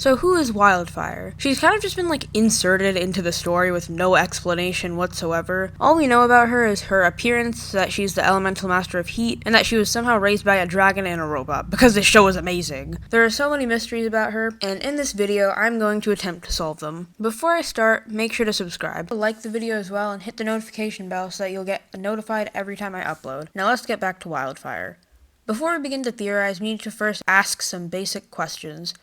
So who is Wyldfyre? She's kind of just been inserted into the story with no explanation whatsoever. All we know about her is her appearance, that she's the elemental master of heat, and that she was somehow raised by a dragon and a robot, because this show is amazing. There are so many mysteries about her, and in this video, I'm going to attempt to solve them. Before I start, make sure to subscribe, like the video as well, and hit the notification bell so that you'll get notified every time I upload. Now let's get back to Wyldfyre. Before we begin to theorize, we need to first ask some basic questions.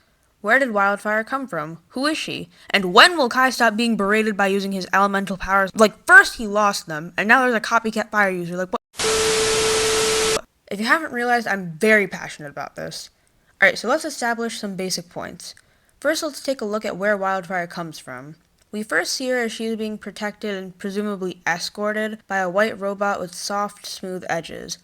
Where did Wyldfyre come from? Who is she? And when will Kai stop being berated by using his elemental powers? First he lost them, and now there's a copycat fire user, what? If you haven't realized, I'm very passionate about this. Alright, so let's establish some basic points. First, let's take a look at where Wyldfyre comes from. We first see her as she is being protected and presumably escorted by a white robot with soft, smooth edges.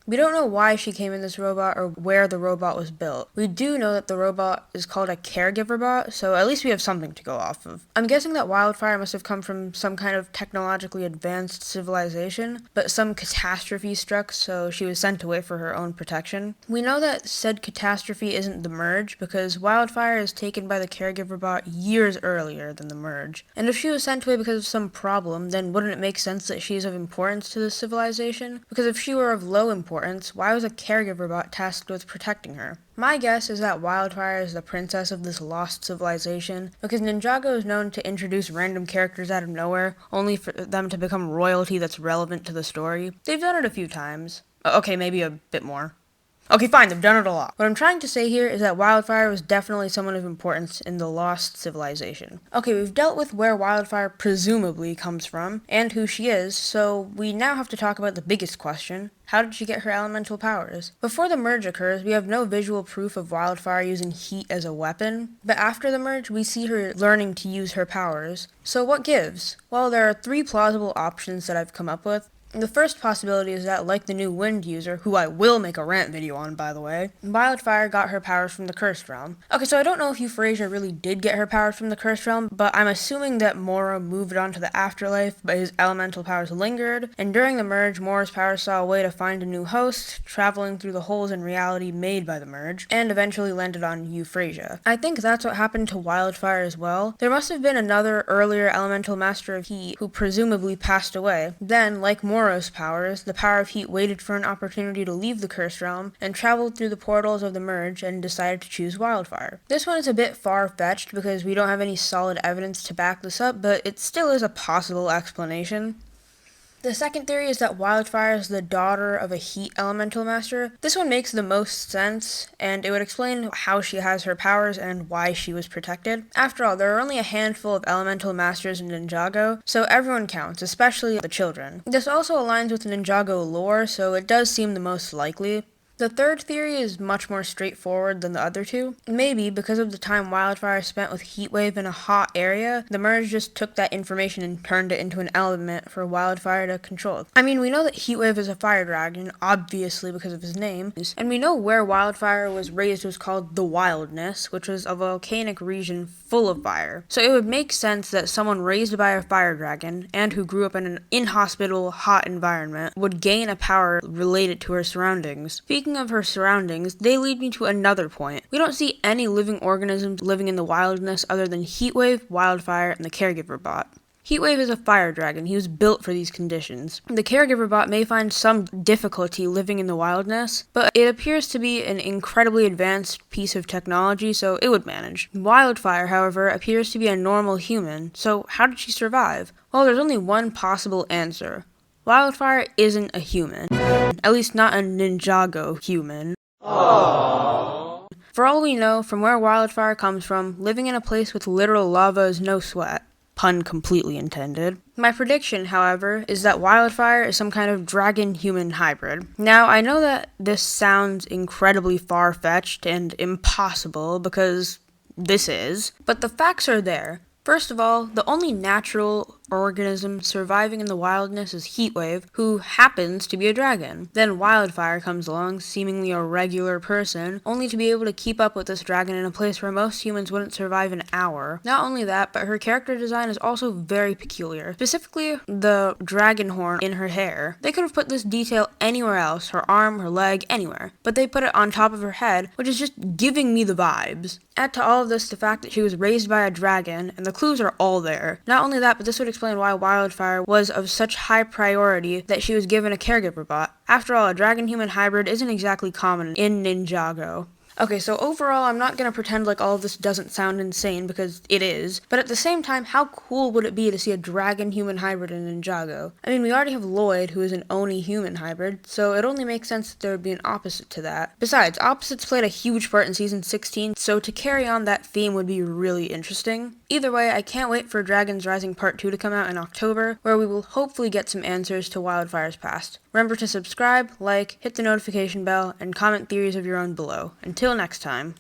We don't know why she came in this robot or where the robot was built. We do know that the robot is called a caregiver bot, so at least we have something to go off of. I'm guessing that Wyldfyre must have come from some kind of technologically advanced civilization, but some catastrophe struck, so she was sent away for her own protection. We know that said catastrophe isn't the merge, because Wyldfyre is taken by the caregiver bot years earlier than the merge. And if she was sent away because of some problem, then wouldn't it make sense that she is of importance to this civilization? Because if she were of low importance, why was a caregiver bot tasked with protecting her? My guess is that Wyldfyre is the princess of this lost civilization, because Ninjago is known to introduce random characters out of nowhere, only for them to become royalty that's relevant to the story. They've done it a few times. Okay, maybe a bit more. Okay, fine, they've done it a lot. What I'm trying to say here is that Wyldfyre was definitely someone of importance in the lost civilization. Okay, we've dealt with where Wyldfyre presumably comes from, and who she is, so we now have to talk about the biggest question. How did she get her elemental powers? Before the merge occurs, we have no visual proof of Wyldfyre using heat as a weapon, but after the merge, we see her learning to use her powers. So what gives? Well, there are three plausible options that I've come up with. The first possibility is that, like the new Wind user, who I will make a rant video on, by the way, Wyldfyre got her powers from the Cursed Realm. Okay, so I don't know if Euphrasia really did get her powers from the Cursed Realm, but I'm assuming that Moro moved on to the afterlife, but his elemental powers lingered, and during the merge, Moro's powers saw a way to find a new host, traveling through the holes in reality made by the merge, and eventually landed on Euphrasia. I think that's what happened to Wyldfyre as well. There must have been another earlier elemental master of heat who presumably passed away. Then, like Moro's powers, the power of heat waited for an opportunity to leave the Cursed Realm and traveled through the portals of the merge and decided to choose Wyldfyre. This one is a bit far-fetched because we don't have any solid evidence to back this up, but it still is a possible explanation. The second theory is that Wyldfyre is the daughter of a heat elemental master. This one makes the most sense, and it would explain how she has her powers and why she was protected. After all, there are only a handful of elemental masters in Ninjago, so everyone counts, especially the children. This also aligns with Ninjago lore, so it does seem the most likely. The third theory is much more straightforward than the other two. Maybe, because of the time Wyldfyre spent with Heatwave in a hot area, the merge just took that information and turned it into an element for Wyldfyre to control. I mean, we know that Heatwave is a fire dragon, obviously because of his name, and we know where Wyldfyre was raised was called the Wildness, which was a volcanic region full of fire. So it would make sense that someone raised by a fire dragon, and who grew up in an inhospitable, hot environment, would gain a power related to her surroundings. Speaking of her surroundings, they lead me to another point. We don't see any living organisms living in the wildness other than Heatwave, Wyldfyre, and the caregiver bot. Heatwave is a fire dragon. He was built for these conditions. The caregiver bot may find some difficulty living in the wildness, but it appears to be an incredibly advanced piece of technology, so it would manage. Wyldfyre, however, appears to be a normal human, so how did she survive? Well, there's only one possible answer. Wyldfyre isn't a human. At least not a Ninjago human. Aww. For all we know, from where Wyldfyre comes from, living in a place with literal lava is no sweat. Pun completely intended. My prediction, however, is that Wyldfyre is some kind of dragon-human hybrid. Now, I know that this sounds incredibly far-fetched and impossible, because this is, but the facts are there. First of all, the only natural organism surviving in the wilderness is Heatwave, who happens to be a dragon. Then Wyldfyre comes along, seemingly a regular person, only to be able to keep up with this dragon in a place where most humans wouldn't survive an hour. Not only that, but her character design is also very peculiar, specifically the dragon horn in her hair. They could have put this detail anywhere else, her arm, her leg, anywhere, but they put it on top of her head, which is just giving me the vibes. Add to all of this the fact that she was raised by a dragon, and the clues are all there. Not only that, but this would explain why Wyldfyre was of such high priority that she was given a caregiver bot. After all, a dragon-human hybrid isn't exactly common in Ninjago. Okay, so overall, I'm not going to pretend like all of this doesn't sound insane, because it is, but at the same time, how cool would it be to see a dragon-human hybrid in Ninjago? I mean, we already have Lloyd, who is an Oni-human hybrid, so it only makes sense that there would be an opposite to that. Besides, opposites played a huge part in Season 16, so to carry on that theme would be really interesting. Either way, I can't wait for Dragon's Rising Part 2 to come out in October, where we will hopefully get some answers to Wyldfyre's past. Remember to subscribe, like, hit the notification bell, and comment theories of your own below. Until next time.